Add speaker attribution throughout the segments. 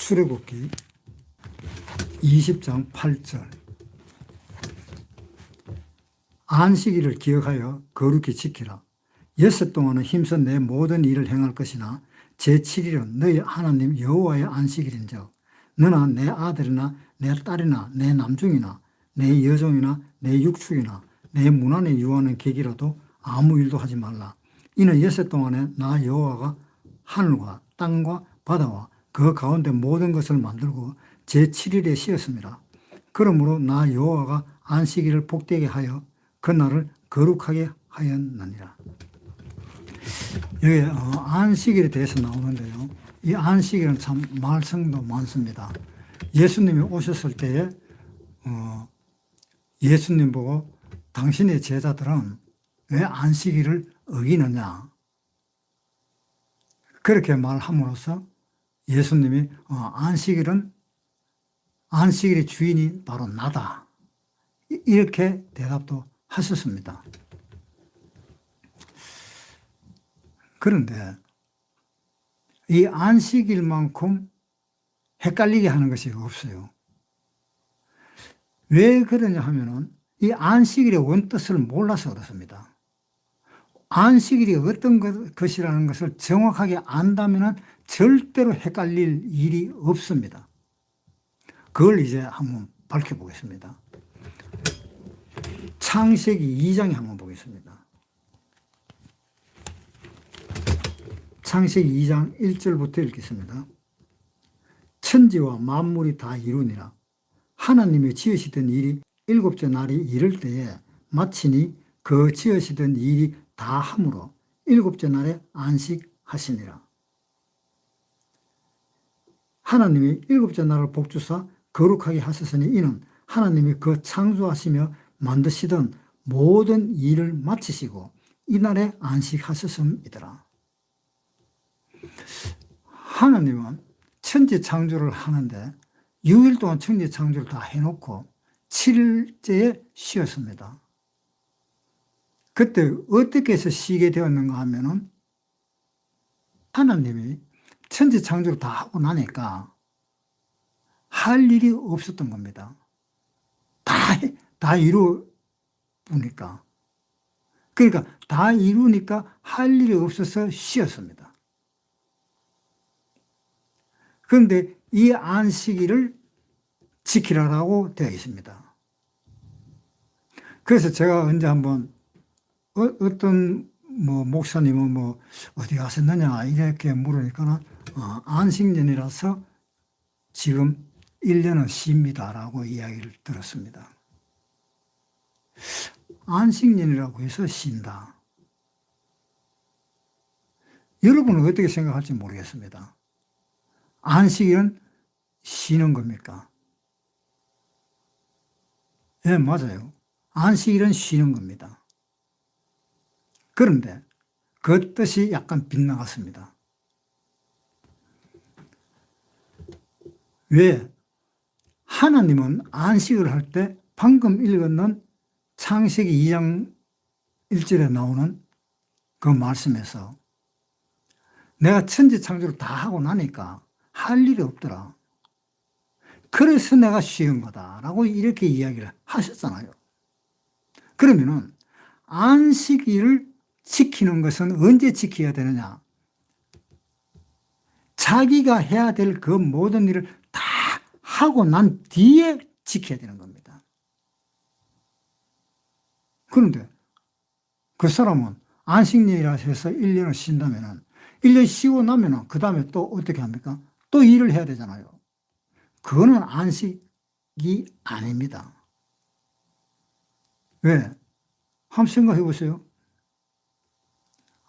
Speaker 1: 출애굽기 20장 8절. 안식일을 기억하여 거룩히 지키라. 여섯 동안은 힘써 내 모든 일을 행할 것이나 제7일은 너희 하나님 여호와의 안식일인즉 너나 내 아들이나 내 딸이나 내 남중이나 내 여종이나 내 육축이나 내 문 안에 유하는 객이라도 아무 일도 하지 말라. 이는 여섯 동안에 나 여호와가 하늘과 땅과 바다와 그 가운데 모든 것을 만들고 제7일에 쉬었습니다. 그러므로 나 여호와가 안식일을 복되게 하여 그날을 거룩하게 하였느니라. 여기 안식일에 대해서 나오는데요. 이 안식일은 참 말씀도 많습니다. 예수님이 오셨을 때에 예수님 보고 당신의 제자들은 왜 안식일을 어기느냐 그렇게 말함으로써 예수님이 안식일의 주인이 바로 나다 이렇게 대답도 하셨습니다. 그런데 이 안식일만큼 헷갈리게 하는 것이 없어요. 왜 그러냐 하면은 이 안식일의 원뜻을 몰라서 그렇습니다. 안식일이 어떤 것이라는 것을 정확하게 안다면은 절대로 헷갈릴 일이 없습니다. 그걸 이제 한번 밝혀보겠습니다. 창세기 2장에 한번 보겠습니다. 창세기 2장 1절부터 읽겠습니다. 천지와 만물이 다 이루니라. 하나님이 지으시던 일이 일곱째 날이 이를 때에 마치니 그 지으시던 일이 다 함으로 일곱째 날에 안식하시니라. 하나님이 일곱째 날을 복주사 거룩하게 하셨으니 이는 하나님이 그 창조하시며 만드시던 모든 일을 마치시고 이날에 안식하셨음이더라. 하나님은 천지 창조를 하는데 6일 동안 천지 창조를 다 해놓고 7일째에 쉬었습니다. 그때 어떻게 해서 쉬게 되었는가 하면은 하나님이 천지 창조를 다 하고 나니까 할 일이 없었던 겁니다. 다 이루니까. 그러니까 다 이루니까 할 일이 없어서 쉬었습니다. 그런데 이 안식일을 지키라라고 되어 있습니다. 그래서 제가 언제 한번 어떤 목사님은 어디 가셨느냐 이렇게 물으니까 안식년이라서 지금 1년은 쉽니다라고 이야기를 들었습니다. 안식년이라고 해서 쉰다. 여러분은 어떻게 생각할지 모르겠습니다. 안식일은 쉬는 겁니까? 네, 맞아요. 안식일은 쉬는 겁니다. 그런데 그 뜻이 약간 빗나갔습니다. 왜? 하나님은 안식을 할 때 방금 읽었는 창세기 2장 1절에 나오는 그 말씀에서 내가 천지 창조를 다 하고 나니까 할 일이 없더라. 그래서 내가 쉬는 거다라고 이렇게 이야기를 하셨잖아요. 그러면은 안식일을 지키는 것은 언제 지켜야 되느냐? 자기가 해야 될 그 모든 일을 다 하고 난 뒤에 지켜야 되는 겁니다. 그런데 그 사람은 안식일이라 해서 1년을 쉰다면은 1년 쉬고 나면은 그 다음에 또 어떻게 합니까? 또 일을 해야 되잖아요. 그거는 안식이 아닙니다. 왜? 한번 생각해 보세요.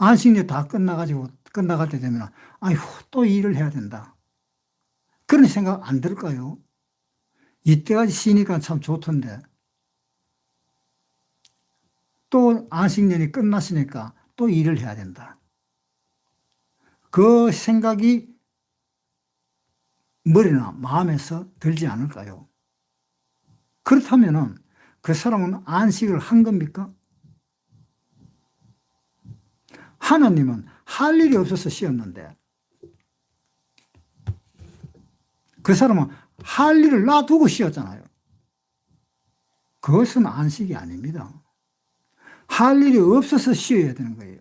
Speaker 1: 안식일 다 끝나갈 때 되면, 아이고, 또 일을 해야 된다. 그런 생각 안 들까요? 이때까지 쉬니까 참 좋던데. 또 안식년이 끝났으니까 또 일을 해야 된다. 그 생각이 머리나 마음에서 들지 않을까요? 그렇다면은 그 사람은 안식을 한 겁니까? 하나님은 할 일이 없어서 쉬었는데 그 사람은 할 일을 놔두고 쉬었잖아요. 그것은 안식이 아닙니다. 할 일이 없어서 쉬어야 되는 거예요.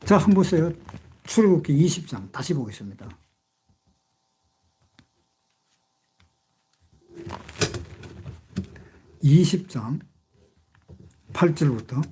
Speaker 1: 자, 한번 보세요. 출애굽기 20장 다시 보겠습니다. 20장 8절부터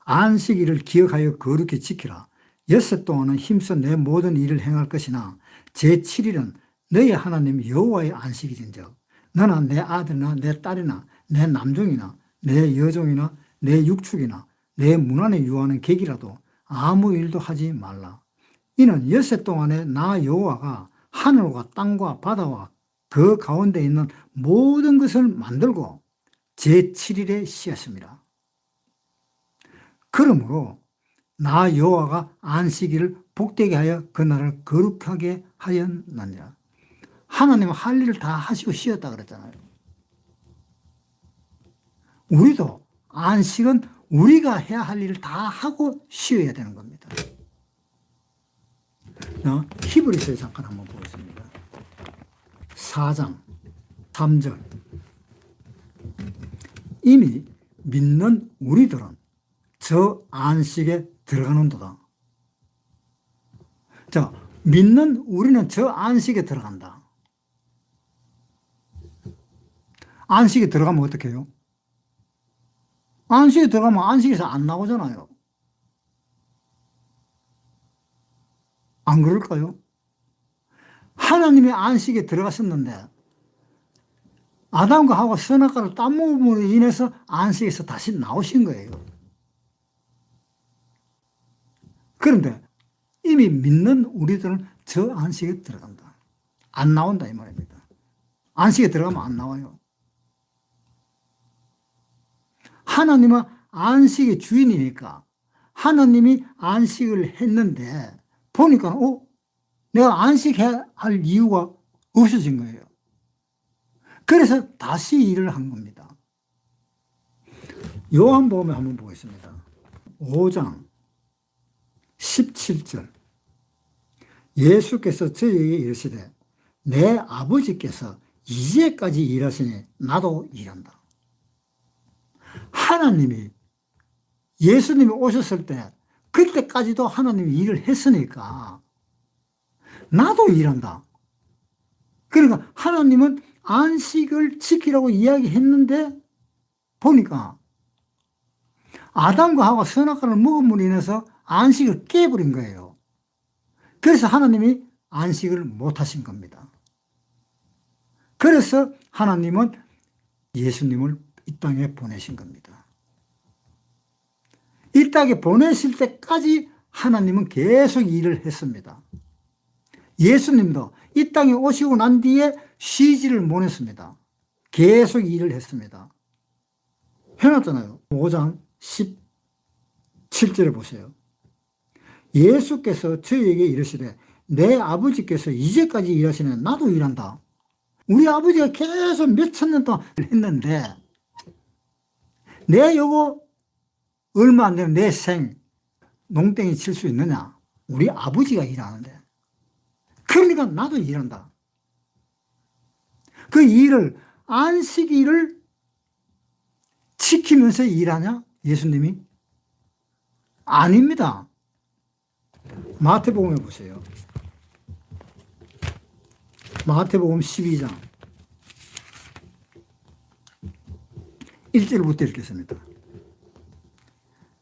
Speaker 1: 안식일을 기억하여 거룩히 지키라. 엿새 동안은 힘써 내 모든 일을 행할 것이나 제7일은 너희 하나님 여호와의 안식일인즉 너나 내 아들이나 내 딸이나 내 남종이나 내 여종이나 내 육축이나 내 문 안에 유하는 객이라도 아무 일도 하지 말라. 이는 엿새 동안에 나 여호와가 하늘과 땅과 바다와 그 가운데 있는 모든 것을 만들고 제7일에 쉬었습니다. 그러므로 나 여호와가 안식일을 복되게 하여 그날을 거룩하게 하였느니라. 하나님은 할 일을 다 하시고 쉬었다 그랬잖아요. 우리도 안식은 우리가 해야 할 일을 다 하고 쉬어야 되는 겁니다. 히브리서에 잠깐 한번 보겠습니다. 4장 3절. 이미 믿는 우리들은 저 안식에 들어가는도다. 자, 믿는 우리는 저 안식에 들어간다. 안식에 들어가면 어떻게 해요? 안식에 들어가면 안식에서 안 나오잖아요. 안 그럴까요? 하나님의 안식에 들어갔었는데 아담과 하와 선악과를 따먹음으로 인해서 안식에서 다시 나오신 거예요. 그런데 이미 믿는 우리들은 저 안식에 들어간다. 안 나온다 이 말입니다. 안식에 들어가면 안 나와요. 하나님은 안식의 주인이니까 하나님이 안식을 했는데 보니까 내가 안식해야 할 이유가 없어진 거예요. 그래서 다시 일을 한 겁니다. 요한복음에 한번 보겠습니다. 5장 17절. 예수께서 저희에게 이르시되 내 아버지께서 이제까지 일하시니 나도 일한다. 하나님이 예수님이 오셨을 때 그때까지도 하나님이 일을 했으니까 나도 일한다. 그러니까 하나님은 안식을 지키라고 이야기했는데 보니까 아담과 하와 선악과를 먹음으로 인해서 안식을 깨버린 거예요. 그래서 하나님이 안식을 못하신 겁니다. 그래서 하나님은 예수님을 이 땅에 보내신 겁니다. 이 땅에 보내실 때까지 하나님은 계속 일을 했습니다. 예수님도 이 땅에 오시고 난 뒤에 쉬지를 못했습니다. 계속 일을 했습니다. 해놨잖아요. 5장 17절에 보세요. 예수께서 저희에게 이르시되 내 아버지께서 이제까지 일하시는 나도 일한다. 우리 아버지가 계속 몇천 년 동안 했는데 내 요거 얼마 안 되면 내 생 농땡이 칠 수 있느냐? 우리 아버지가 일하는데. 그러니까 나도 일한다. 그 일을 안식일을 지키면서 일하냐? 예수님이? 아닙니다. 마태복음에 보세요. 마태복음 12장 1절부터 읽겠습니다.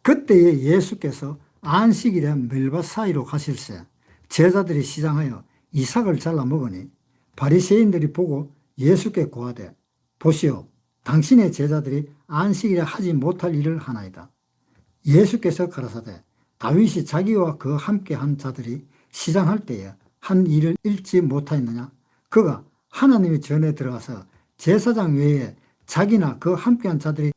Speaker 1: 그때에 예수께서 안식일에 멜바 사이로 가실새 제자들이 시장하여 이삭을 잘라 먹으니 바리새인들이 보고 예수께 고하되 보시오 당신의 제자들이 안식일에 하지 못할 일을 하나이다. 예수께서 가라사대 다윗이 자기와 그 함께 한 자들이 시장할 때에 한 일을 잃지 못하였느냐? 그가 하나님의 전에 들어가서 제사장 외에 자기나 그 함께한 자들이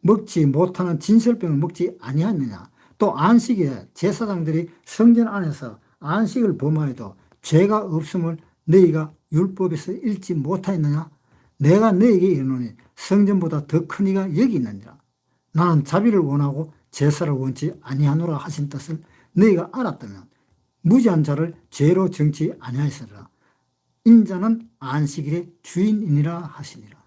Speaker 1: 먹지 못하는 진설병을 먹지 아니하느냐? 또 안식일에 제사장들이 성전 안에서 안식을 범하여도 죄가 없음을 너희가 율법에서 읽지 못하였느냐? 내가 너희에게 이르노니 성전보다 더 큰 이가 여기 있느니라. 나는 자비를 원하고 제사를 원치 아니하노라 하신 뜻을 너희가 알았다면 무지한 자를 죄로 정치 아니하였으리라. 인자는 안식일의 주인이니라 하시니라.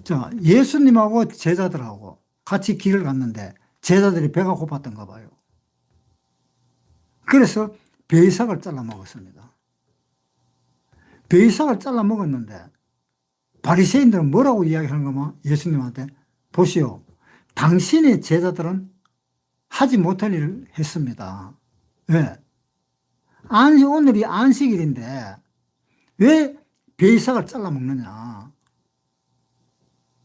Speaker 1: 자, 예수님하고 제자들하고 같이 길을 갔는데 제자들이 배가 고팠던가 봐요. 그래서 벼이삭을 잘라 먹었습니다. 벼이삭을 잘라 먹었는데 바리새인들은 뭐라고 이야기하는 거면 예수님한테 보시오. 당신의 제자들은 하지 못할 일을 했습니다. 왜? 오늘이 안식일인데 왜 벼이삭을 잘라 먹느냐.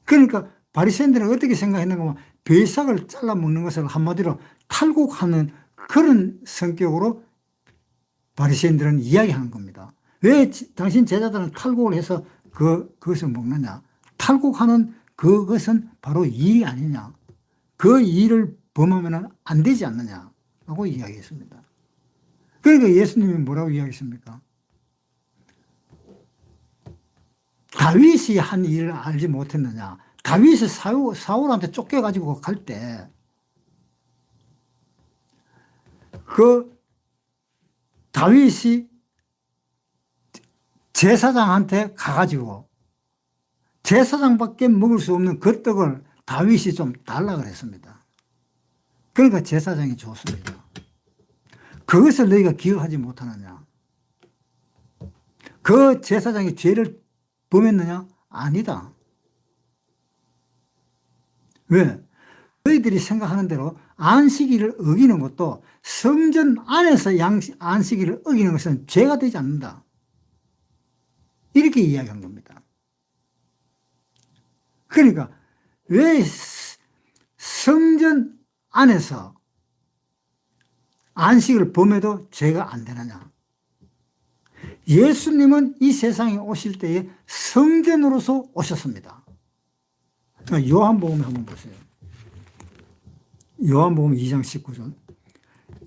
Speaker 1: 그러니까 바리새인들은 어떻게 생각했는가 하면 벼이삭을 잘라 먹는 것을 한마디로 탈곡하는 그런 성격으로 바리새인들은 이야기하는 겁니다. 왜 당신 제자들은 탈곡을 해서 그것을 먹느냐. 탈곡하는 그것은 바로 일이 아니냐. 그 일을 범하면 안 되지 않느냐 하고 이야기했습니다. 그러니까 예수님이 뭐라고 이야기했습니까? 다윗이 한 일을 알지 못했느냐. 다윗이 사울한테 쫓겨가지고 갈 때 그 다윗이 제사장한테 가가지고 제사장밖에 먹을 수 없는 그 떡을 다윗이 좀 달라 그랬습니다. 그러니까 제사장이 줬습니다. 그것을 너희가 기억하지 못하느냐. 그 제사장이 죄를 범했느냐? 아니다. 왜? 너희들이 생각하는 대로 안식일을 어기는 것도 성전 안에서 안식일을 어기는 것은 죄가 되지 않는다. 이렇게 이야기한 겁니다. 그러니까 왜 성전 안에서 안식을 범해도 죄가 안 되느냐. 예수님은 이 세상에 오실 때에 성전으로서 오셨습니다. 그러니까 요한복음 한번 보세요. 요한복음 2장 19절.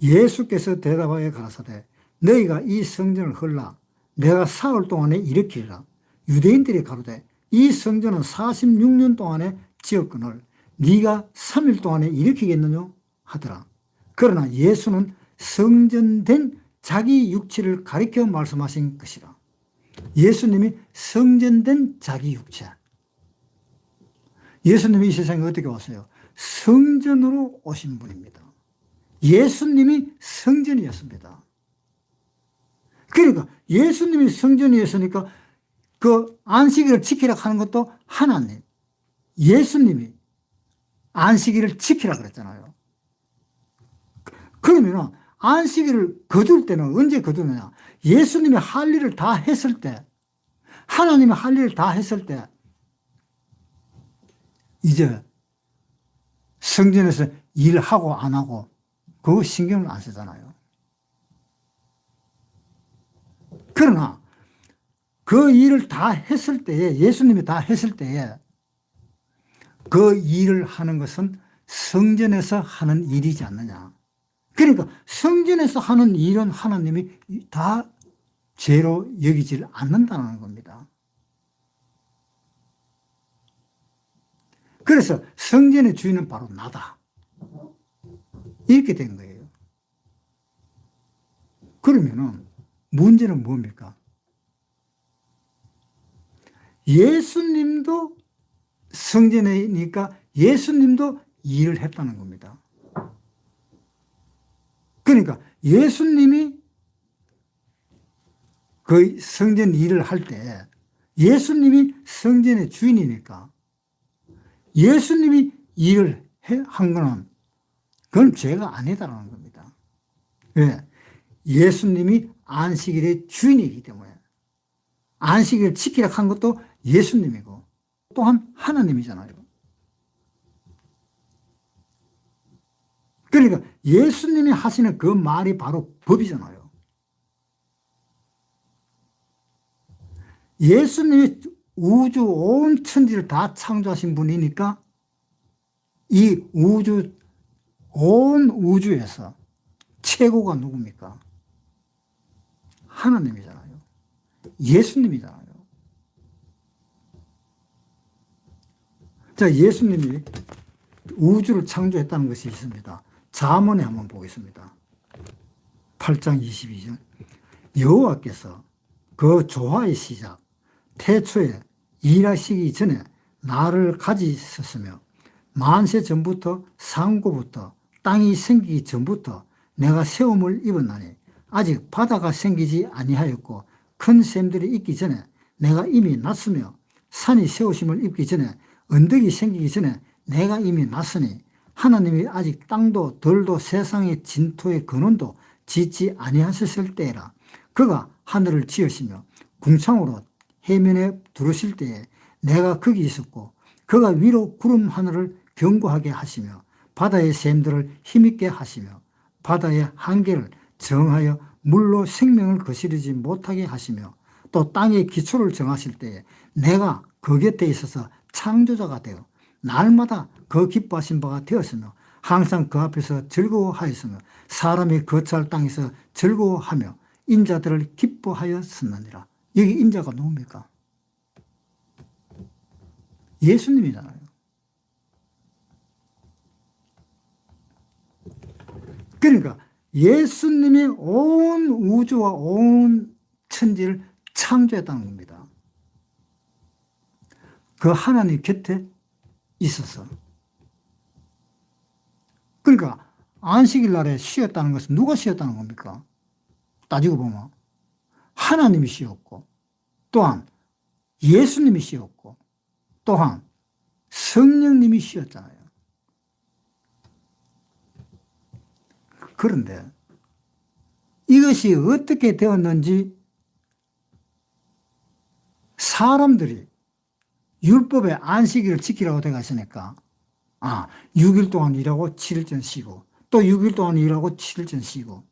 Speaker 1: 예수께서 대답하여 가라사대 너희가 이 성전을 헐라 내가 사흘 동안에 일으키리라. 유대인들이 가로되 이 성전은 46년 동안에 지었거늘 네가 3일 동안에 일으키겠느냐 하더라. 그러나 예수는 성전된 자기 육체를 가리켜 말씀하신 것이라. 예수님이 성전된 자기 육체. 예수님이 이 세상에 어떻게 왔어요? 성전으로 오신 분입니다. 예수님이 성전이었습니다. 그러니까 예수님이 성전이었으니까 그 안식일을 지키라 하는 것도 하나님, 예수님이 안식일을 지키라 그랬잖아요. 그러면 안식일을 거둘 때는 언제 거두느냐? 예수님이 할 일을 다 했을 때, 하나님이 할 일을 다 했을 때 이제 성전에서 일하고 안 하고 그거 신경을 안 쓰잖아요. 그러나 그 일을 다 했을 때에, 예수님이 다 했을 때에 그 일을 하는 것은 성전에서 하는 일이지 않느냐. 그러니까 성전에서 하는 일은 하나님이 다 죄로 여기질 않는다는 겁니다. 그래서 성전의 주인은 바로 나다. 이렇게 된 거예요. 그러면은 문제는 뭡니까? 예수님도 성전이니까 예수님도 일을 했다는 겁니다. 그러니까 예수님이 그 성전 일을 할 때 예수님이 성전의 주인이니까 예수님이 일을 한 거는 그건 죄가 아니다라는 겁니다. 왜? 예수님이 안식일의 주인이기 때문에 안식일을 지키라 한 것도 예수님이고 또한 하나님이잖아요. 그러니까 예수님이 하시는 그 말이 바로 법이잖아요. 예수님이 우주 온 천지를 다 창조하신 분이니까 이 우주 온 우주에서 최고가 누굽니까? 하나님이잖아요. 예수님이잖아요. 자, 예수님이 우주를 창조했다는 것이 있습니다. 잠언에 한번 보겠습니다. 8장 22절. 여호와께서 그 조화의 시작 태초에 일하시기 전에 나를 가지셨으며 만세 전부터 상고부터 땅이 생기기 전부터 내가 세움을 입었나니 아직 바다가 생기지 아니하였고 큰 샘들이 있기 전에 내가 이미 났으며 산이 세우심을 입기 전에 언덕이 생기기 전에 내가 이미 났으니 하나님이 아직 땅도 들도 세상의 진토의 근원도 짓지 아니하셨을 때라. 그가 하늘을 지으시며 궁창으로 해면에 두르실 때에 내가 거기 있었고 그가 위로 구름 하늘을 견고하게 하시며 바다의 샘들을 힘있게 하시며 바다의 한계를 정하여 물로 생명을 거스르지 못하게 하시며 또 땅의 기초를 정하실 때에 내가 그 곁에 있어서 창조자가 되어 날마다 그 기뻐하신 바가 되었으며 항상 그 앞에서 즐거워하였으며 사람이 거처할 땅에서 즐거워하며 인자들을 기뻐하였었느니라. 여기 인자가 누굽니까? 예수님이잖아요. 그러니까 예수님이 온 우주와 온 천지를 창조했다는 겁니다. 그 하나님 곁에 있어서. 그러니까 안식일 날에 쉬었다는 것은 누가 쉬었다는 겁니까? 따지고 보면 하나님이 쉬었고 또한 예수님이 쉬었고 또한 성령님이 쉬었잖아요. 그런데 이것이 어떻게 되었는지 사람들이 율법의 안식일을 지키라고 되어 있으니까 6일 동안 일하고 7일 전 쉬고 또 6일 동안 일하고 7일 전 쉬고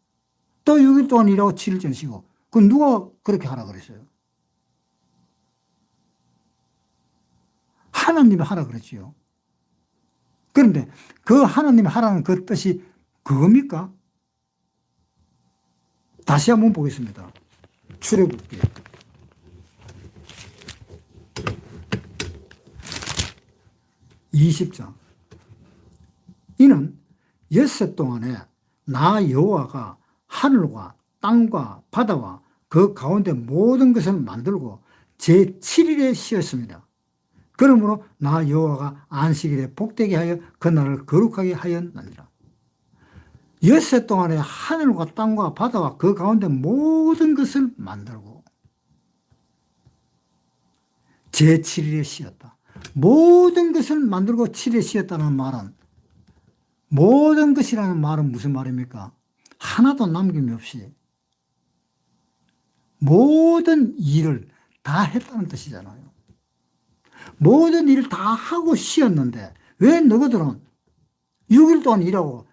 Speaker 1: 또 6일 동안 일하고 7일 전 쉬고 그건 누가 그렇게 하라 그랬어요? 하나님이 하라 그랬지요. 그런데 그 하나님이 하라는 그 뜻이 그겁니까? 다시 한번 보겠습니다. 출애굽기 20장. 이는 엿새 동안에 나 여호와가 하늘과 땅과 바다와 그 가운데 모든 것을 만들고 제7일에 쉬었습니다. 그러므로 나 여호와가 안식일에 복되게 하여 그날을 거룩하게 하였느니라. 엿새 동안에 하늘과 땅과 바다와 그 가운데 모든 것을 만들고 제7일에 쉬었다. 모든 것을 만들고 7일에 쉬었다는 말은 모든 것이라는 말은 무슨 말입니까? 하나도 남김이 없이 모든 일을 다 했다는 뜻이잖아요. 모든 일을 다 하고 쉬었는데 왜 너희들은 6일 동안 일하고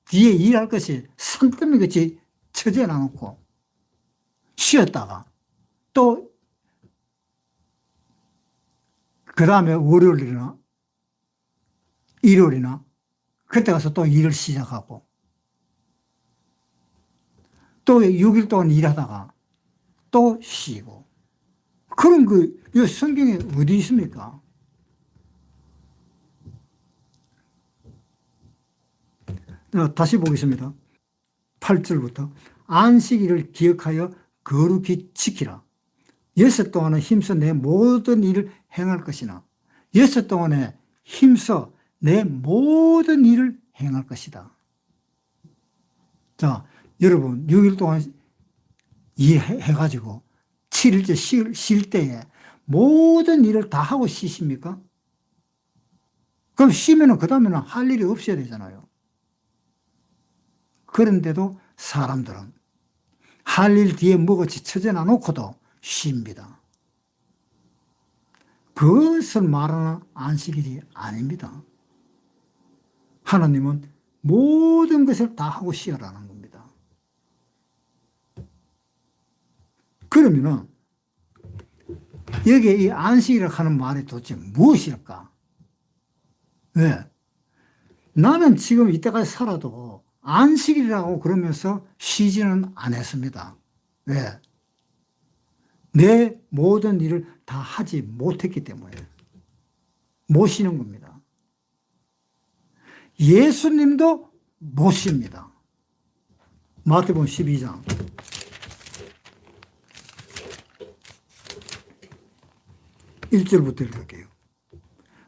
Speaker 1: 뒤에 일할 것이 산더미같이 처져 놔놓고 쉬었다가 또 그 다음에 월요일이나 일요일이나 그때 가서 또 일을 시작하고 또 6일 동안 일하다가 또 쉬고 그런 이 성경에 어디 있습니까? 다시 보겠습니다. 8절부터 안식일을 기억하여 거룩히 지키라. 엿새 동안은 힘써 내 모든 일을 행할 것이나 엿새 동안에 힘써 내 모든 일을 행할 것이다. 자, 여러분 6일 동안 일해가지고 7일째 쉴 때에 모든 일을 다 하고 쉬십니까? 그럼 쉬면은 그 다음에는 할 일이 없어야 되잖아요. 그런데도 사람들은 할 일 뒤에 뭐같이 처져놔 놓고도 쉽니다. 그것을 말하는 안식일이 아닙니다. 하나님은 모든 것을 다 하고 쉬어라는 겁니다. 그러면은 여기에 이 안식이라고 하는 말이 도대체 무엇일까? 왜? 나는 지금 이때까지 살아도 안식일이라고 그러면서 쉬지는 않았습니다. 왜? 내 모든 일을 다 하지 못했기 때문에 못 쉬는 겁니다. 예수님도 못 쉽니다. 마태복음 12장 1절부터 읽을게요.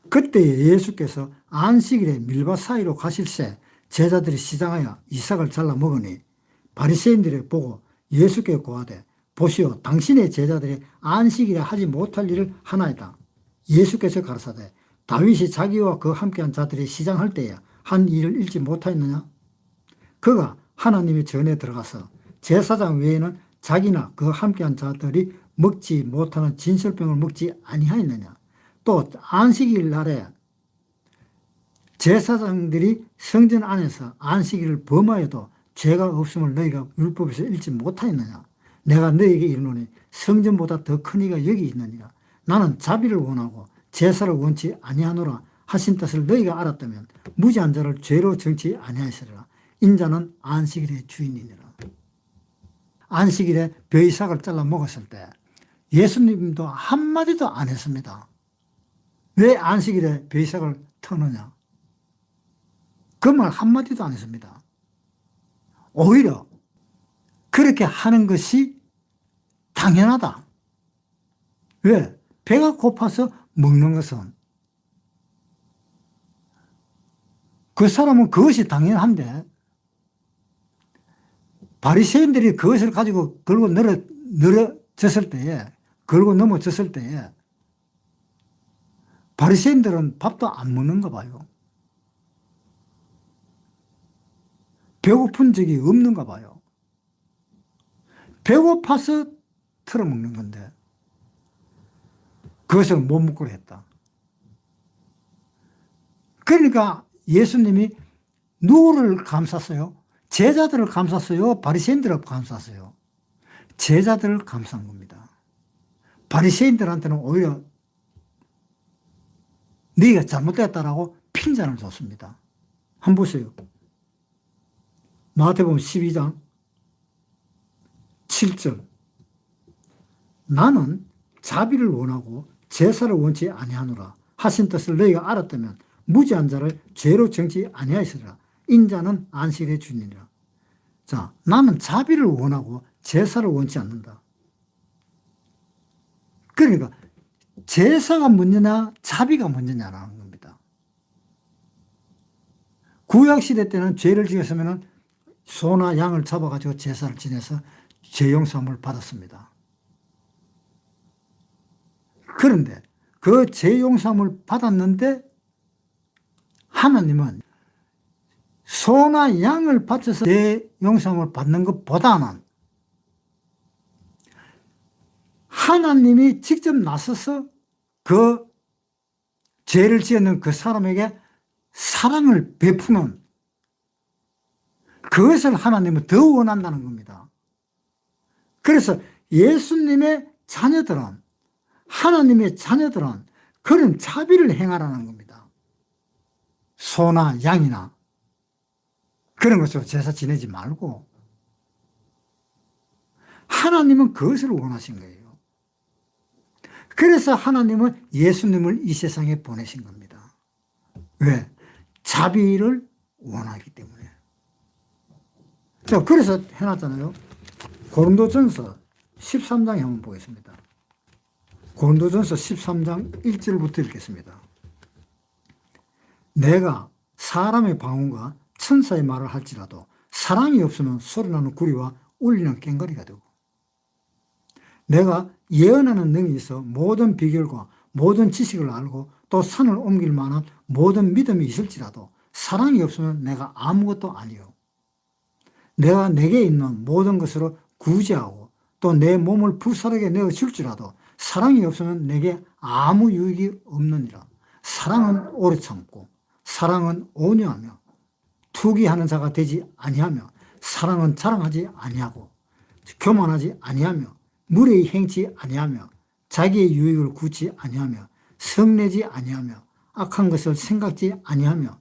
Speaker 1: 그때 예수께서 안식일에 밀밭 사이로 가실새 제자들이 시장하여 이삭을 잘라 먹으니 바리새인들이 보고 예수께 고하되 보시오 당신의 제자들이 안식일에 하지 못할 일을 하나이다. 예수께서 가라사대 다윗이 자기와 그 함께한 자들이 시장할 때에 한 일을 읽지 못하였느냐? 그가 하나님의 전에 들어가서 제사장 외에는 자기나 그 함께한 자들이 먹지 못하는 진설병을 먹지 아니하였느냐? 또 안식일 날에 제사장들이 성전 안에서 안식일을 범하여도 죄가 없음을 너희가 율법에서 읽지 못하였느냐? 내가 너희에게 이르노니 성전보다 더 큰 이가 여기 있느니라. 나는 자비를 원하고 제사를 원치 아니하노라 하신 뜻을 너희가 알았다면 무지한 자를 죄로 정치 아니하시리라. 인자는 안식일의 주인이니라. 안식일에 벼이삭을 잘라 먹었을 때 예수님도 한마디도 안 했습니다. 왜 안식일에 벼이삭을 터느냐? 그 말 한마디도 안 했습니다. 오히려 그렇게 하는 것이 당연하다. 왜? 배가 고파서 먹는 것은 그 사람은 그것이 당연한데 바리새인들이 그것을 가지고 걸고 늘어졌을 때에 걸고 넘어졌을 때에 바리새인들은 밥도 안 먹는가 봐요. 배고픈 적이 없는가 봐요. 배고파서 털어먹는 건데 그것을 못 먹고 했다. 그러니까 예수님이 누구를 감쌌어요? 제자들을 감쌌어요? 바리새인들을 감쌌어요? 제자들을 감싼 겁니다. 바리새인들한테는 오히려 네가 잘못됐다라고 핀잔을 줬습니다. 한번 보세요. 마태복음 12장 7절 나는 자비를 원하고 제사를 원치 아니하노라 하신 뜻을 너희가 알았다면 무지한 자를 죄로 정치 아니하시리라. 인자는 안식일의 주인이라. 자, 나는 자비를 원하고 제사를 원치 않는다. 그러니까 제사가 먼저냐 자비가 먼저냐라는 겁니다. 구약시대 때는 죄를 지었으면 소나 양을 잡아가지고 제사를 지내서 죄용서함을 받았습니다. 그런데 그 죄용서함을 받았는데 하나님은 소나 양을 바쳐서 죄용서함을 받는 것보다는 하나님이 직접 나서서 그 죄를 지었는 그 사람에게 사랑을 베푸는 그것을 하나님은 더 원한다는 겁니다. 그래서 예수님의 자녀들은 하나님의 자녀들은 그런 자비를 행하라는 겁니다. 소나 양이나 그런 것으로 제사 지내지 말고 하나님은 그것을 원하신 거예요. 그래서 하나님은 예수님을 이 세상에 보내신 겁니다. 왜? 자비를 원하기 때문에. 자, 그래서 해놨잖아요. 고린도전서 13장에 한번 보겠습니다. 고린도전서 13장 1절부터 읽겠습니다. 내가 사람의 방언과 천사의 말을 할지라도 사랑이 없으면 소리나는 구리와 울리는 꽹과리가 되고 내가 예언하는 능이 있어 모든 비결과 모든 지식을 알고 또 산을 옮길 만한 모든 믿음이 있을지라도 사랑이 없으면 내가 아무것도 아니요. 내가 내게 있는 모든 것으로 구제하고 또 내 몸을 불사르게 내어줄지라도 사랑이 없으면 내게 아무 유익이 없느니라. 사랑은 오래 참고 사랑은 온유하며 투기하는 자가 되지 아니하며 사랑은 자랑하지 아니하고 교만하지 아니하며 무례히 행치 아니하며 자기의 유익을 구치 아니하며 성내지 아니하며 악한 것을 생각지 아니하며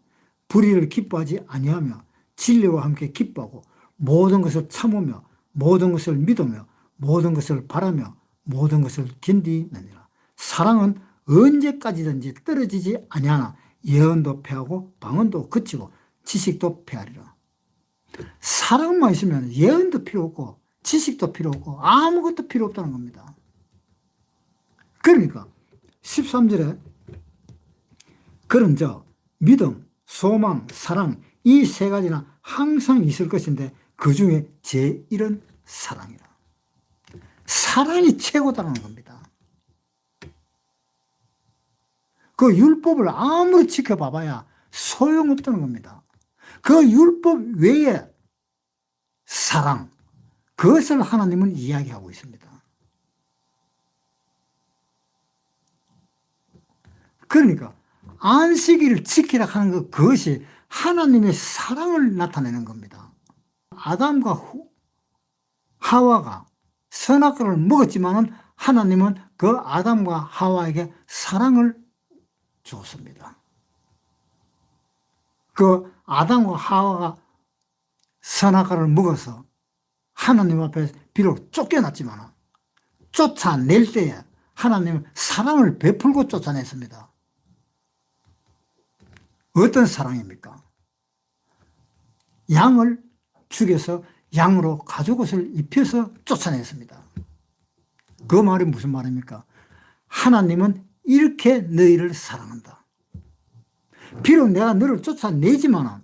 Speaker 1: 불의를 기뻐하지 아니하며 진리와 함께 기뻐하고 모든 것을 참으며 모든 것을 믿으며 모든 것을 바라며 모든 것을 견디느니라. 사랑은 언제까지든지 떨어지지 아니하나 예언도 패하고 방언도 그치고 지식도 패하리라. 사랑만 있으면 예언도 필요 없고 지식도 필요 없고 아무것도 필요 없다는 겁니다. 그러니까 13절에 그런저 믿음, 소망, 사랑 이 세 가지는 항상 있을 것인데 그 중에 제일은 사랑이라. 사랑이 최고다라는 겁니다. 그 율법을 아무리 지켜봐봐야 소용없다는 겁니다. 그 율법 외에 사랑, 그것을 하나님은 이야기하고 있습니다. 그러니까 안식일을 지키라 하는 것, 그것이 하나님의 사랑을 나타내는 겁니다. 아담과 하와가 선악과를 먹었지만은 하나님은 그 아담과 하와에게 사랑을 주었습니다. 그 아담과 하와가 선악과를 먹어서 하나님 앞에 비록 쫓겨났지만 쫓아낼 때에 하나님은 사랑을 베풀고 쫓아냈습니다. 어떤 사랑입니까? 양을 죽여서 양으로 가죽옷을 입혀서 쫓아냈습니다. 그 말이 무슨 말입니까? 하나님은 이렇게 너희를 사랑한다. 비록 내가 너를 쫓아내지만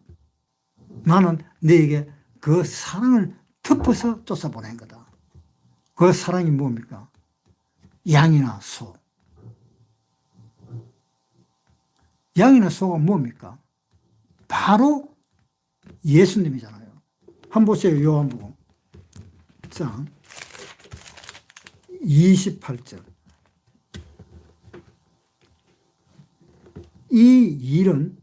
Speaker 1: 나는 너에게 그 사랑을 덮어서 쫓아보낸 거다. 그 사랑이 뭡니까? 양이나 소. 양이나 소가 뭡니까? 바로 예수님이잖아요. 한번 보세요. 요한복음 장 28절. 이 일은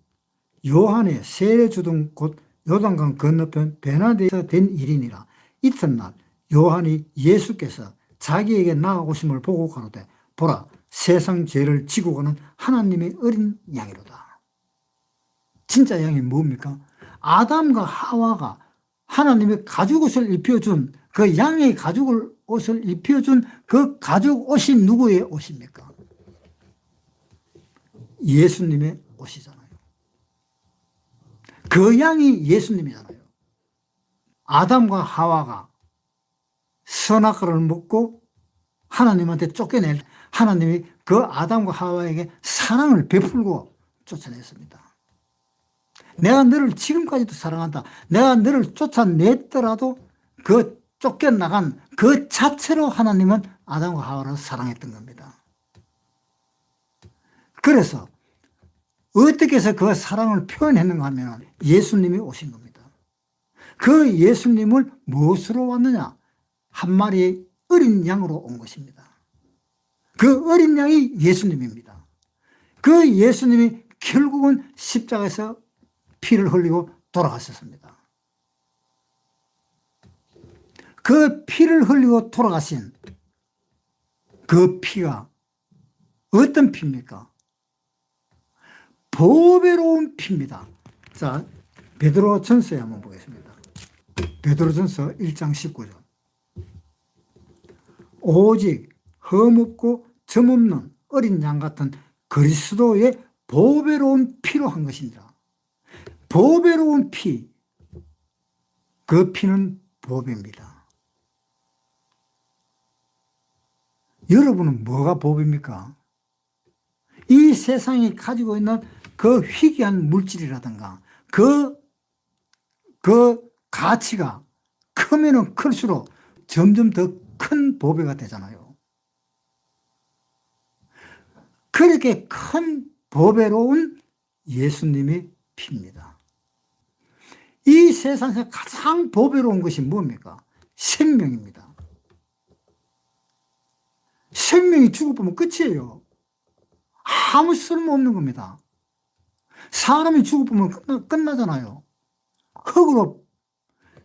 Speaker 1: 요한의 세례 주던 곳 요단강 건너편 베나데에서 된 일이니라. 이튿날 요한이 예수께서 자기에게 나아오심을 보고 가로되 보라 세상 죄를 지고 가는 하나님의 어린 양이로다. 진짜 양이 뭡니까? 아담과 하와가 하나님의 가죽옷을 입혀준 그 양의 가죽옷을 입혀준 그 가죽옷이 누구의 옷입니까? 예수님의 옷이잖아요. 그 양이 예수님이잖아요. 아담과 하와가 선악과를 먹고 하나님한테 쫓겨낼 하나님이 그 아담과 하와에게 사랑을 베풀고 쫓아냈습니다. 내가 너를 지금까지도 사랑한다. 내가 너를 쫓아냈더라도 그 쫓겨나간 그 자체로 하나님은 아담과 하와를 사랑했던 겁니다. 그래서 어떻게 해서 그 사랑을 표현했는가 하면 예수님이 오신 겁니다. 그 예수님을 무엇으로 왔느냐? 한 마리의 어린 양으로 온 것입니다. 그 어린 양이 예수님입니다. 그 예수님이 결국은 십자가에서 피를 흘리고 돌아가셨습니다. 그 피를 흘리고 돌아가신 그 피가 어떤 피입니까? 보배로운 피입니다. 자, 베드로전서에 한번 보겠습니다. 베드로전서 1장 19절. 오직 흠없고 점없는 어린 양 같은 그리스도의 보배로운 피로 한 것이니라. 보배로운 피, 그 피는 보배입니다. 여러분은 뭐가 보배입니까? 이 세상이 가지고 있는 그 희귀한 물질이라든가 그 가치가 크면은 클수록 점점 더 큰 보배가 되잖아요. 그렇게 큰 보배로운 예수님의 피입니다. 이 세상에서 가장 보배로운 것이 뭡니까? 생명입니다. 생명이 죽어보면 끝이에요. 아무 쓸모없는 겁니다. 사람이 죽어보면 끝나잖아요. 흙으로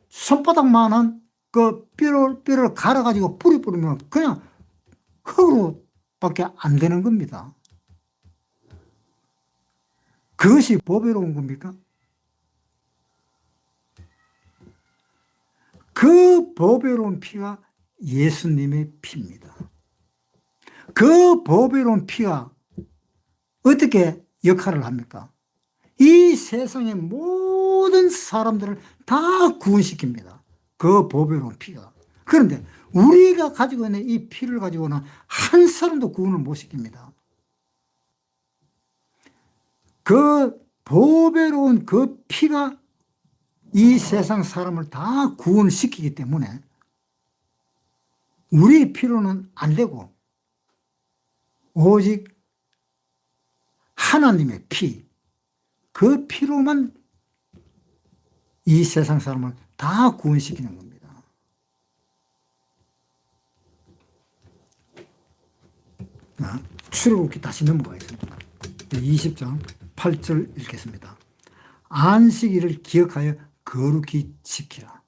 Speaker 1: 손바닥만한 그 뼈를 갈아가지고 뿌리 뿌리면 그냥 흙으로밖에 안 되는 겁니다. 그것이 보배로운 겁니까? 그 보배로운 피가 예수님의 피입니다. 그 보배로운 피가 어떻게 역할을 합니까? 이 세상의 모든 사람들을 다 구원시킵니다. 그 보배로운 피가. 그런데 우리가 가지고 있는 이 피를 가지고는 한 사람도 구원을 못 시킵니다. 그 보배로운 그 피가 이 세상 사람을 다 구원시키기 때문에 우리 피로는 안 되고 오직 하나님의 피, 그 피로만 이 세상 사람을 다 구원시키는 겁니다. 출애굽기 다시 넘어가겠습니다. 20장 8절 읽겠습니다. 안식일을 기억하여 거룩히 지키라.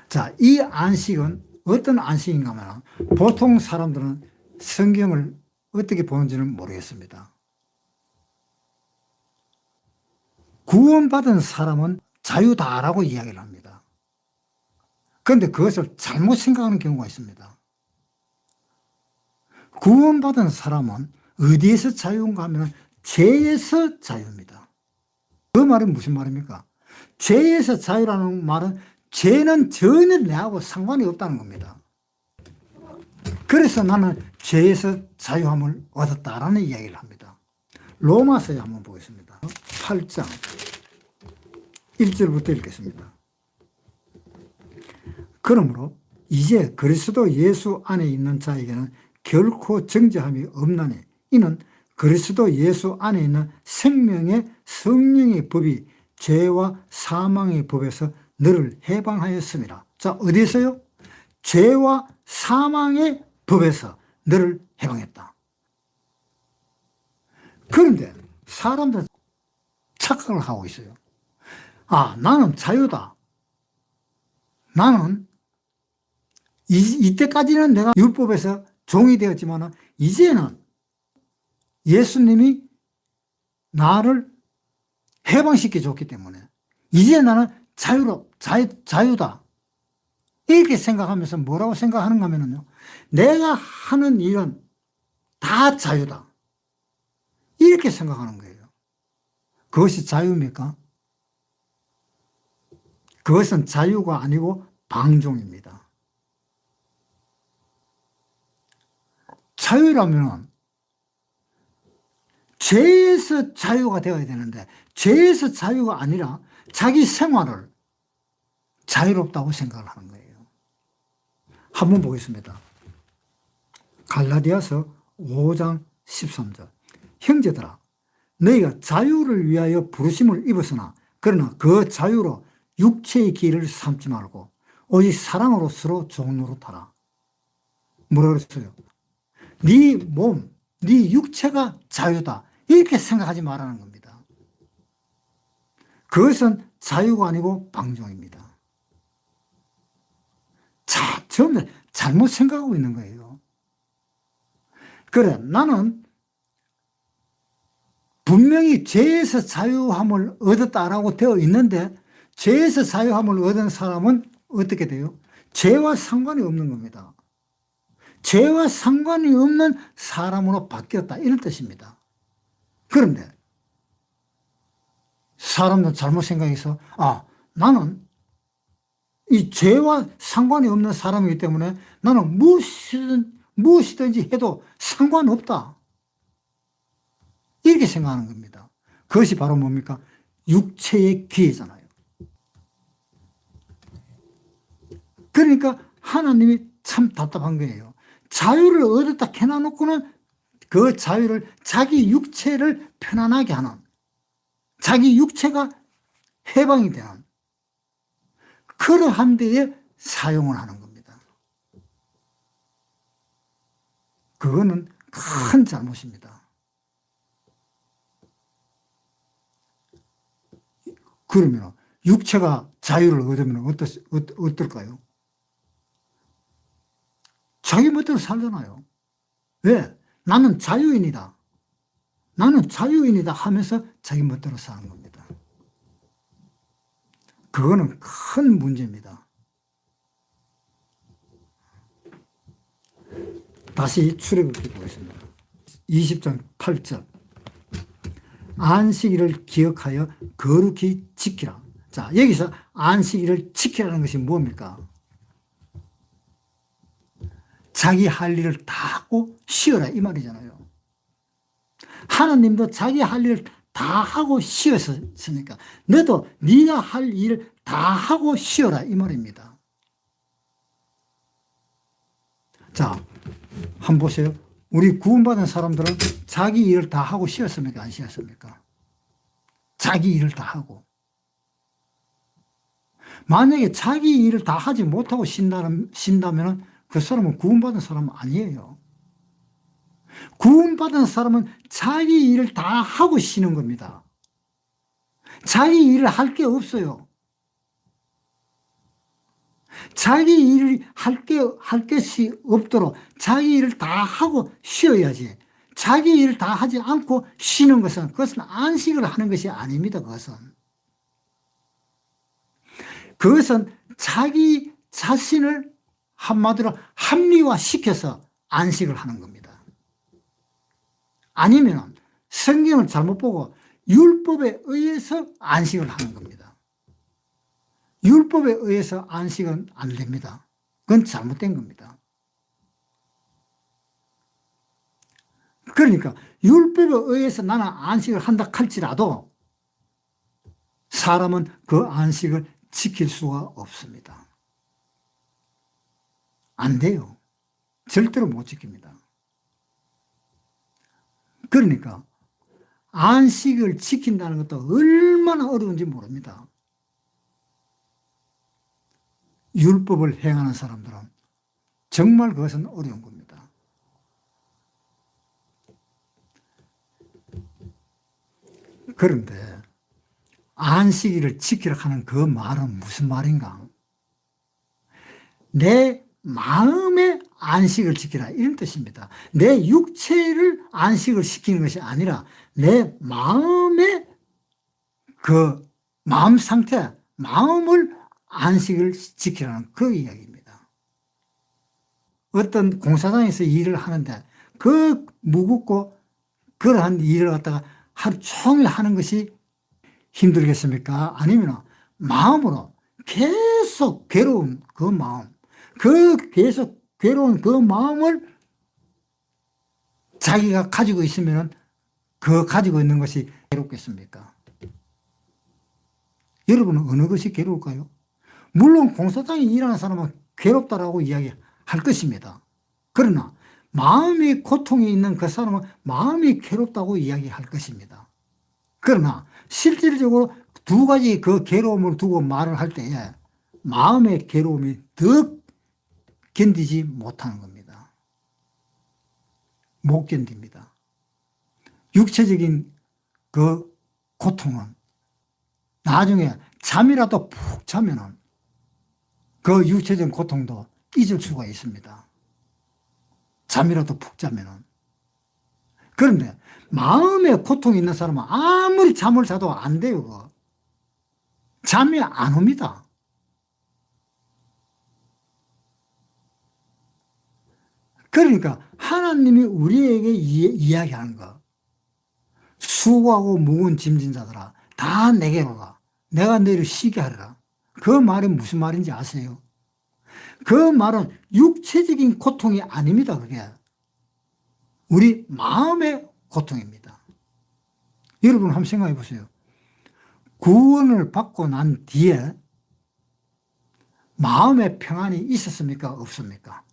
Speaker 1: 자, 이 안식은 어떤 안식인가 하면 보통 사람들은 성경을 어떻게 보는지는 모르겠습니다. 구원받은 사람은 자유다라고 이야기를 합니다. 그런데 그것을 잘못 생각하는 경우가 있습니다. 구원받은 사람은 어디에서 자유인가 하면 죄에서 자유입니다. 그 말은 무슨 말입니까? 죄에서 자유라는 말은 죄는 전혀 내하고 상관이 없다는 겁니다. 그래서 나는 죄에서 자유함을 얻었다라는 이야기를 합니다. 로마서에 한번 보겠습니다. 8장 1절부터 읽겠습니다. 그러므로 이제 그리스도 예수 안에 있는 자에게는 결코 정죄함이 없나니 이는 그리스도 예수 안에 있는 생명의 성령의 법이 죄와 사망의 법에서 너를 해방하였습니다. 자, 어디에서요? 죄와 사망의 법에서 너를 해방했다. 그런데 사람들 착각을 하고 있어요. 아, 나는 자유다. 나는 이때까지는 내가 율법에서 종이 되었지만 이제는 예수님이 나를 해방시켜 줬기 때문에 이제 나는 자유다. 이렇게 생각하면서 뭐라고 생각하는가 하면요. 내가 하는 일은 다 자유다. 이렇게 생각하는 거예요. 그것이 자유입니까? 그것은 자유가 아니고 방종입니다. 자유라면 죄에서 자유가 되어야 되는데 죄에서 자유가 아니라 자기 생활을 자유롭다고 생각을 하는 거예요. 한번 보겠습니다. 갈라디아서 5장 13절. 형제들아, 너희가 자유를 위하여 부르심을 입었으나 그러나 그 자유로 육체의 길을 삼지 말고 오직 사랑으로 서로 종노릇하라. 뭐라 그랬어요? 네 몸, 네 육체가 자유다. 이렇게 생각하지 말라는 겁니다. 그것은 자유가 아니고 방종입니다. 자, 전부 잘못 생각하고 있는 거예요. 그래, 나는 분명히 죄에서 자유함을 얻었다라고 되어 있는데 죄에서 자유함을 얻은 사람은 어떻게 돼요? 죄와 상관이 없는 겁니다. 죄와 상관이 없는 사람으로 바뀌었다 이런 뜻입니다. 그런데 사람들 잘못 생각해서 나는 이 죄와 상관이 없는 사람이기 때문에 나는 무엇이든지 해도 상관없다. 이렇게 생각하는 겁니다. 그것이 바로 뭡니까? 육체의 기회잖아요. 그러니까 하나님이 참 답답한 거예요. 자유를 얻었다 해놔놓고는 그 자유를 자기 육체를 편안하게 하는, 자기 육체가 해방이 되는 그러한 데에 사용을 하는 겁니다. 그거는 큰 잘못입니다. 그러면 육체가 자유를 얻으면 어떨까요? 자기 멋대로 살잖아요. 왜? 나는 자유인이다. 나는 자유인이다 하면서 자기 멋대로 사는 겁니다. 그거는 큰 문제입니다. 다시 출애굽기 보겠습니다. 20장 8절. 안식일을 기억하여 거룩히 지키라. 자, 여기서 안식일을 지키라는 것이 뭡니까? 자기 할 일을 다 하고 쉬어라 이 말이잖아요. 하나님도 자기 할 일을 다 하고 쉬었으니까 너도 네가 할 일을 다 하고 쉬어라 이 말입니다. 자, 한번 보세요. 우리 구원받은 사람들은 자기 일을 다 하고 쉬었습니까? 안 쉬었습니까? 자기 일을 다 하고. 만약에 자기 일을 다 하지 못하고 쉰다면 그 사람은 구원받은 사람은 아니에요. 구원받은 사람은 자기 일을 다 하고 쉬는 겁니다. 자기 일을 할 게 없어요. 자기 일을 할 것이 없도록 자기 일을 다 하고 쉬어야지. 자기 일을 다 하지 않고 쉬는 것은 그것은 안식을 하는 것이 아닙니다. 그것은 자기 자신을 한마디로 합리화시켜서 안식을 하는 겁니다. 아니면 성경을 잘못 보고 율법에 의해서 안식을 하는 겁니다. 율법에 의해서 안식은 안 됩니다. 그건 잘못된 겁니다. 그러니까 율법에 의해서 나는 안식을 한다 할지라도 사람은 그 안식을 지킬 수가 없습니다. 안 돼요. 절대로 못 지킵니다. 그러니까 안식을 지킨다는 것도 얼마나 어려운지 모릅니다. 율법을 행하는 사람들은 정말 그것은 어려운 겁니다. 그런데 안식일을 지키라 하는 그 말은 무슨 말인가? 내 마음의 안식을 지키라 이런 뜻입니다. 내 육체를 안식을 시키는 것이 아니라 내 마음의 그 마음 상태, 마음을 안식을 지키라는 그 이야기입니다. 어떤 공사장에서 일을 하는데 그 무겁고 그러한 일을 갖다가 하루 종일 하는 것이 힘들겠습니까? 아니면 마음으로 계속 괴로운 그 마음, 계속 괴로운 그 마음을 자기가 가지고 있으면 그 가지고 있는 것이 괴롭겠습니까? 여러분은 어느 것이 괴로울까요? 물론 공사장에 일하는 사람은 괴롭다라고 이야기할 것입니다. 그러나 마음이 고통이 있는 그 사람은 마음이 괴롭다고 이야기할 것입니다. 그러나 실질적으로 두 가지 그 괴로움을 두고 말을 할 때에 마음의 괴로움이 더 견디지 못하는 겁니다. 못 견딥니다. 육체적인 그 고통은 나중에 잠이라도 푹 자면은 그 육체적인 고통도 잊을 수가 있습니다. 잠이라도 푹 자면은. 그런데 마음에 고통이 있는 사람은 아무리 잠을 자도 안 돼요. 그거. 잠이 안 옵니다. 그러니까 하나님이 우리에게 이야기하는 거, 수고하고 무거운 짐진 자들아 다 내게로 가. 내가 너희를 쉬게 하리라. 그 말이 무슨 말인지 아세요? 그 말은 육체적인 고통이 아닙니다. 그게 우리 마음의 고통입니다. 여러분 한번 생각해 보세요. 구원을 받고 난 뒤에 마음의 평안이 있었습니까? 없습니까?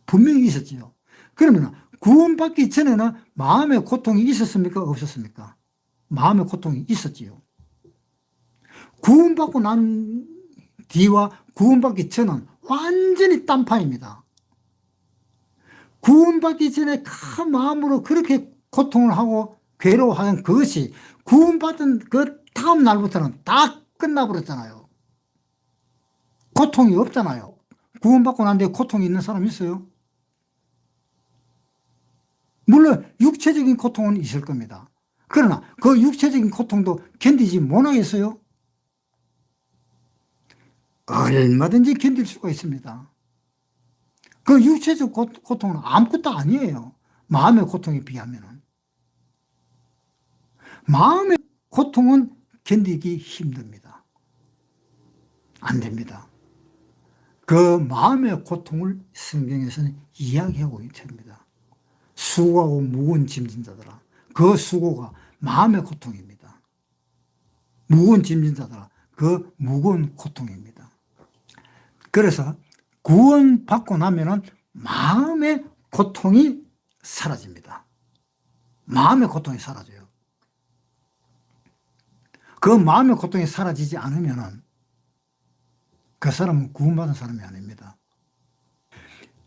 Speaker 1: 분명히 있었지요. 그러면 구원받기 전에는 마음의 고통이 있었습니까? 없었습니까? 마음의 고통이 있었지요. 구원받고 난 뒤와 구원받기 전은 완전히 딴판입니다. 구원받기 전에 큰 마음으로 그렇게 고통을 하고 괴로워하는 그것이 구원받은 그 다음 날부터는 다 끝나버렸잖아요. 고통이 없잖아요. 구원받고 난 뒤에 고통이 있는 사람 있어요? 물론 육체적인 고통은 있을 겁니다. 그러나 그 육체적인 고통도 견디지 못하겠어요? 얼마든지 견딜 수가 있습니다. 그 육체적 고통은 아무것도 아니에요. 마음의 고통에 비하면. 마음의 고통은 견디기 힘듭니다. 안 됩니다. 그 마음의 고통을 성경에서는 이야기하고 있습니다. 수고하고 무거운 짐진 자들아, 그 수고가 마음의 고통입니다. 무거운 짐진 자들아, 그 무거운 고통입니다. 그래서 구원받고 나면은 마음의 고통이 사라집니다. 마음의 고통이 사라져요. 그 마음의 고통이 사라지지 않으면은 그 사람은 구원받은 사람이 아닙니다.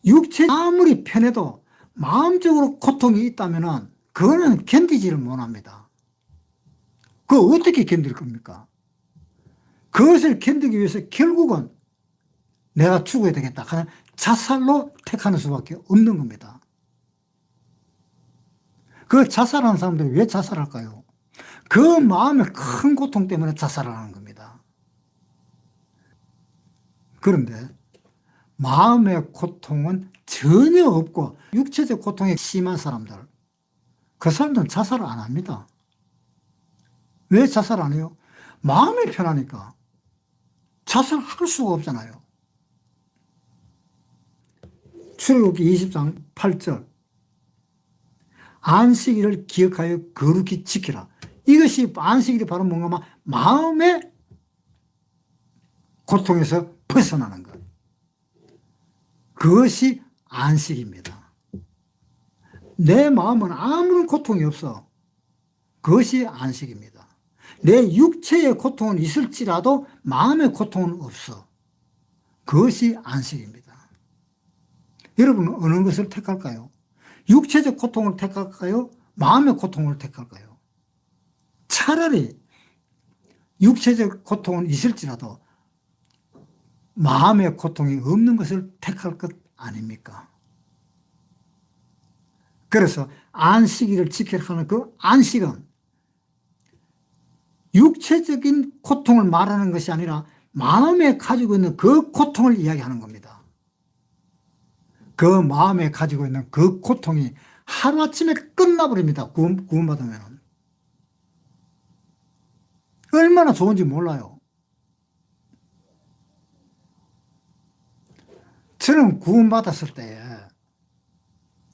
Speaker 1: 육체 아무리 편해도 마음적으로 고통이 있다면은 그거는 견디지를 못합니다. 그거 어떻게 견딜 겁니까? 그것을 견디기 위해서 결국은 내가 죽어야 되겠다 하는 자살로 택하는 수밖에 없는 겁니다. 그 자살하는 사람들이 왜 자살할까요? 그 마음의 큰 고통 때문에 자살을 하는 겁니다. 그런데 마음의 고통은 전혀 없고 육체적 고통이 심한 사람들, 그 사람들은 자살을 안 합니다. 왜 자살 안 해요? 마음이 편하니까. 자살할 수가 없잖아요. 출애굽기 20장 8절, 안식일을 기억하여 거룩히 지키라. 이것이 안식일이 바로 뭔가 마음의 고통에서 벗어나는 것, 그것이 안식입니다. 내 마음은 아무런 고통이 없어. 그것이 안식입니다. 내 육체의 고통은 있을지라도 마음의 고통은 없어. 그것이 안식입니다. 여러분은 어느 것을 택할까요? 육체적 고통을 택할까요? 마음의 고통을 택할까요? 차라리 육체적 고통은 있을지라도 마음의 고통이 없는 것을 택할 것 아닙니까? 그래서 안식일을 지켜야 하는 그 안식은 육체적인 고통을 말하는 것이 아니라 마음에 가지고 있는 그 고통을 이야기하는 겁니다. 그 마음에 가지고 있는 그 고통이 하루아침에 끝나버립니다. 구원받으면. 얼마나 좋은지 몰라요. 저는 구원받았을 때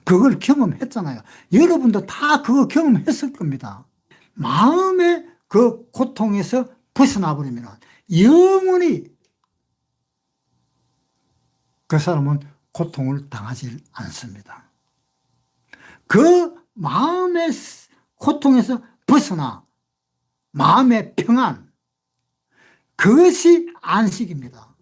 Speaker 1: 그걸 경험했잖아요. 여러분도 다 그거 경험했을 겁니다. 마음의 그 고통에서 벗어나 버리면 영원히 그 사람은 고통을 당하지 않습니다. 그 마음의 고통에서 벗어나 마음의 평안, 그것이 안식입니다.